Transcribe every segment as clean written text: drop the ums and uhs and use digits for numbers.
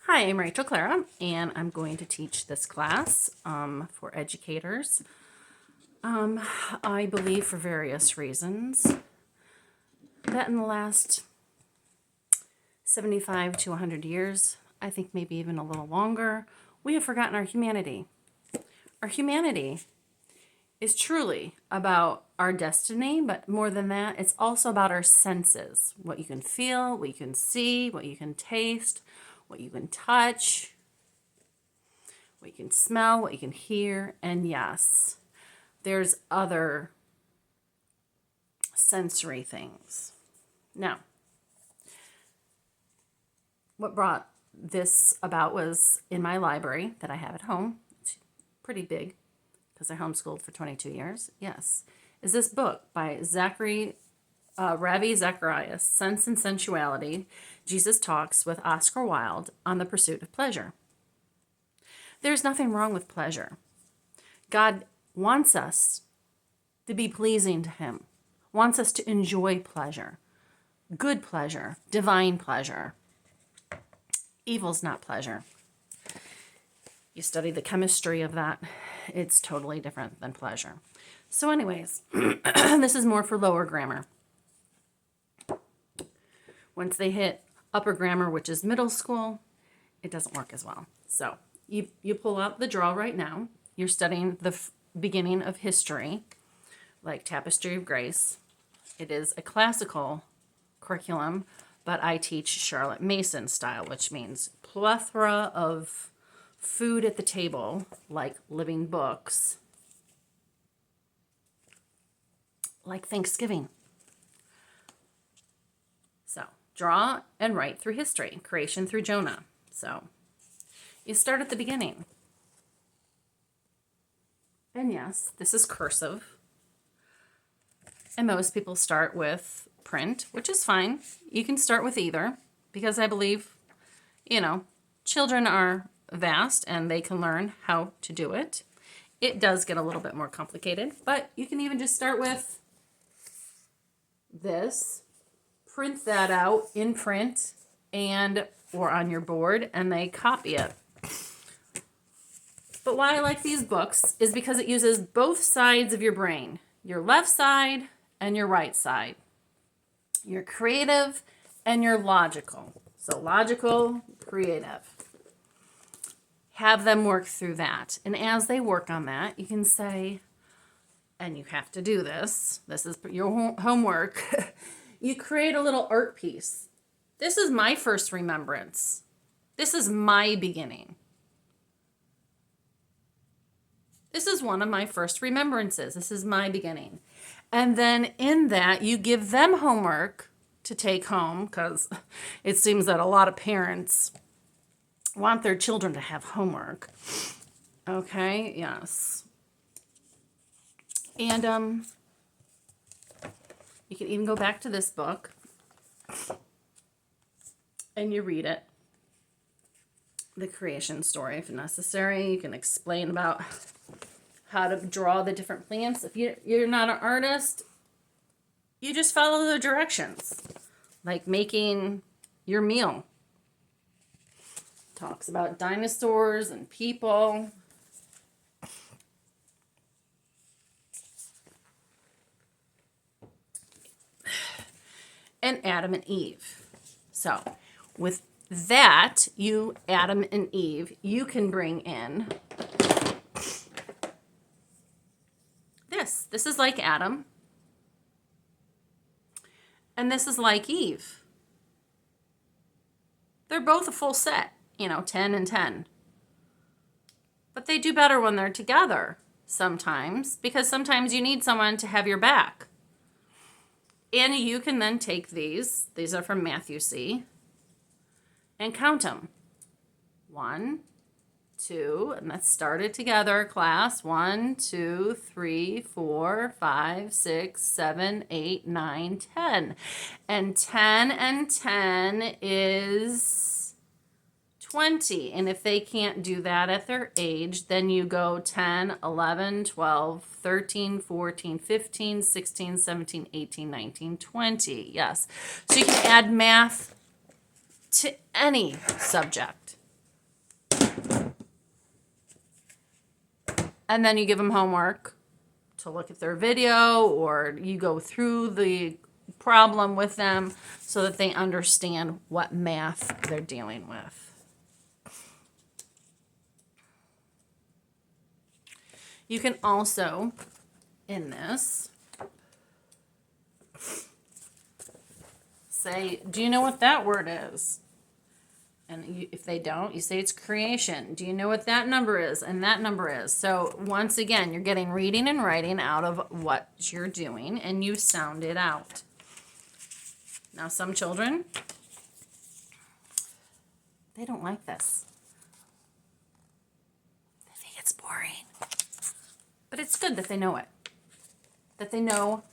Hi, I'm Rachelklara, and I'm going to teach this class for educators. I believe for various reasons that in the last 75 to 100 years, I think maybe even a little longer, we have forgotten our humanity. Our humanity is truly about our destiny, but more than that, it's also about our senses. What you can feel, what you can see, what you can taste, what you can touch, what you can smell, what you can hear, and yes, there's other sensory things. Now, what brought this about was in my library that I have at home. It's pretty big because I homeschooled for 22 years. Yes, is this book by Ravi Zacharias, Sense and Sensuality. Jesus Talks with Oscar Wilde on the Pursuit of Pleasure. There's nothing wrong with pleasure. God wants us to be pleasing to Him, wants us to enjoy pleasure, good pleasure, divine pleasure. Evil's not pleasure. You study the chemistry of that, it's totally different than pleasure. So anyways, this is more for lower grammar. Once they hit upper grammar, which is middle school, it doesn't work as well. So you pull out the draw right now. You're studying the beginning of history, like Tapestry of Grace. It is a classical curriculum, but I teach Charlotte Mason style, which means plethora of food at the table, like living books, like Thanksgiving. So draw and write through history, creation through Jonah. So you start at the beginning. And yes, this is cursive. And most people start with print, which is fine. You can start with either because I believe, children are vast and they can learn how to do it. It does get a little bit more complicated, but you can even just start with this, print that out in print or on your board, and they copy it. But why I like these books is because it uses both sides of your brain, your left side and your right side. You're creative and you're logical. So logical, creative. Have them work through that. And as they work on that, you can say, and you have to do this. This is your homework. You create a little art piece. This is my first remembrance. This is my beginning. This is one of my first remembrances. This is my beginning. And then in that, you give them homework to take home, because it seems that a lot of parents want their children to have homework. Okay, yes. And you can even go back to this book and you read it. The creation story, if necessary. You can explain about how to draw the different plants. If you're not an artist, you just follow the directions, like making your meal. Talks about dinosaurs and people. And Adam and Eve. So with that, Adam and Eve, you can bring in this. This is like Adam. And this is like Eve. They're both a full set, 10 and 10. But they do better when they're together sometimes, because sometimes you need someone to have your back. And you can then take these are from Matthew C., and count them. 1, 2, and let's start it together, class. 1, 2, 3, 4, 5, 6, 7, 8, 9, 10. And 10 and 10 is 20. And if they can't do that at their age, then you go 10, 11, 12, 13, 14, 15, 16, 17, 18, 19, 20. Yes. So you can add math to any subject. And then you give them homework to look at their video, or you go through the problem with them so that they understand what math they're dealing with. You can also, in this, say, do you know what that word is? And if they don't, you say it's creation. Do you know what that number is? And that number is. So once again, you're getting reading and writing out of what you're doing, and you sound it out. Now, some children, they don't like this. They think it's boring. But it's good that they know it. That they know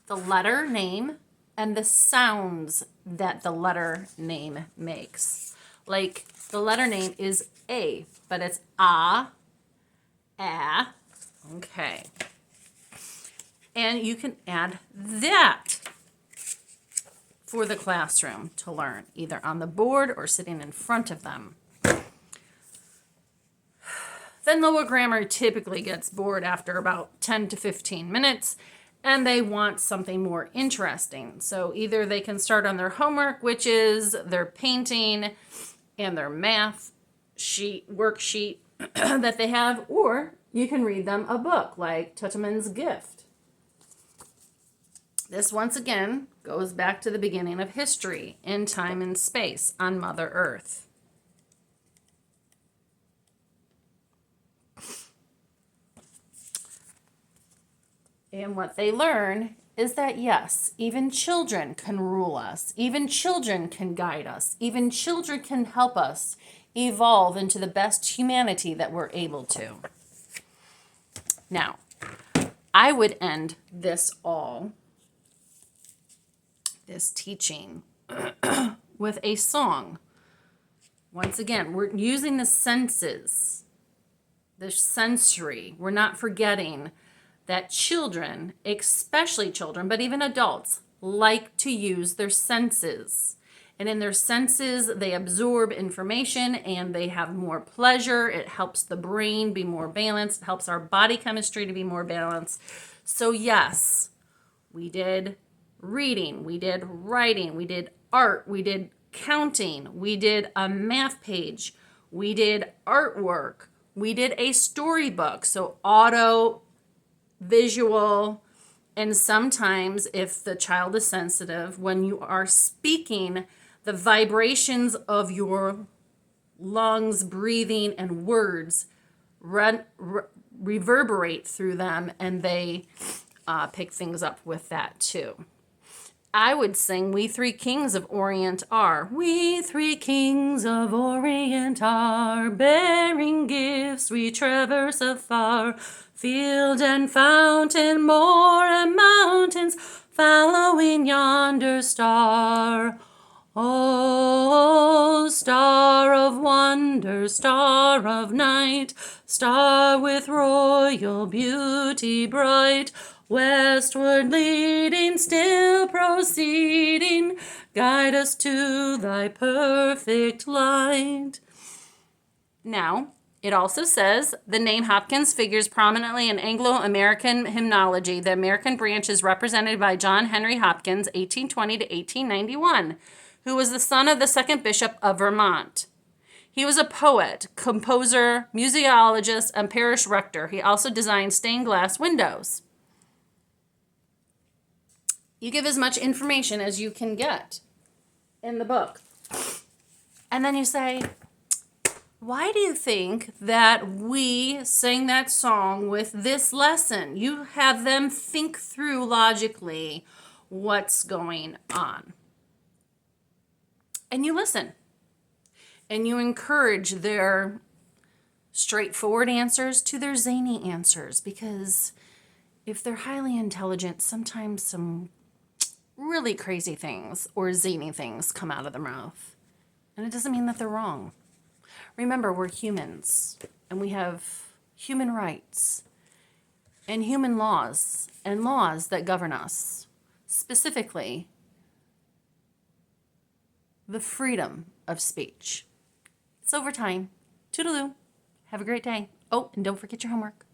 the letter name and the sounds that the letter name makes. Like, the letter name is A, but it's ah, okay. And you can add that for the classroom to learn, either on the board or sitting in front of them. Then lower grammar typically gets bored after about 10 to 15 minutes, and they want something more interesting. So either they can start on their homework, which is their painting and their math worksheet that they have, or you can read them a book like Tutankhamen's Gift. This, once again, goes back to the beginning of history in time and space on Mother Earth. And what they learn is that, yes, even children can rule us. Even children can guide us. Even children can help us evolve into the best humanity that we're able to. Now, I would end this teaching with a song. Once again, we're using the senses, the sensory. We're not forgetting that children, especially children, but even adults, like to use their senses. And in their senses, they absorb information and they have more pleasure. It helps the brain be more balanced. It helps our body chemistry to be more balanced. So yes, we did reading, we did writing, we did art, we did counting, we did a math page, we did artwork, we did a storybook, so auto, visual, and sometimes if the child is sensitive, when you are speaking, the vibrations of your lungs, breathing, and words reverberate through them, and they pick things up with that too. I would sing We Three Kings of Orient are. We three kings of Orient are, bearing gifts we traverse afar. Field and fountain, moor and mountains, following yonder star. Oh, star of wonder, star of night, star with royal beauty bright, westward leading, still proceeding, guide us to thy perfect light. Now, it also says the name Hopkins figures prominently in Anglo-American hymnology. The American branch is represented by John Henry Hopkins, 1820 to 1891, who was the son of the second bishop of Vermont. He was a poet, composer, musicologist, and parish rector. He also designed stained glass windows. You give as much information as you can get in the book. And then you say, why do you think that we sang that song with this lesson? You have them think through logically what's going on. And you listen. And you encourage their straightforward answers to their zany answers. Because if they're highly intelligent, sometimes some really crazy things or zany things come out of their mouth. And it doesn't mean that they're wrong. Remember, we're humans, and we have human rights and human laws and laws that govern us. Specifically, the freedom of speech. It's overtime. Toodaloo. Have a great day. Oh, and don't forget your homework.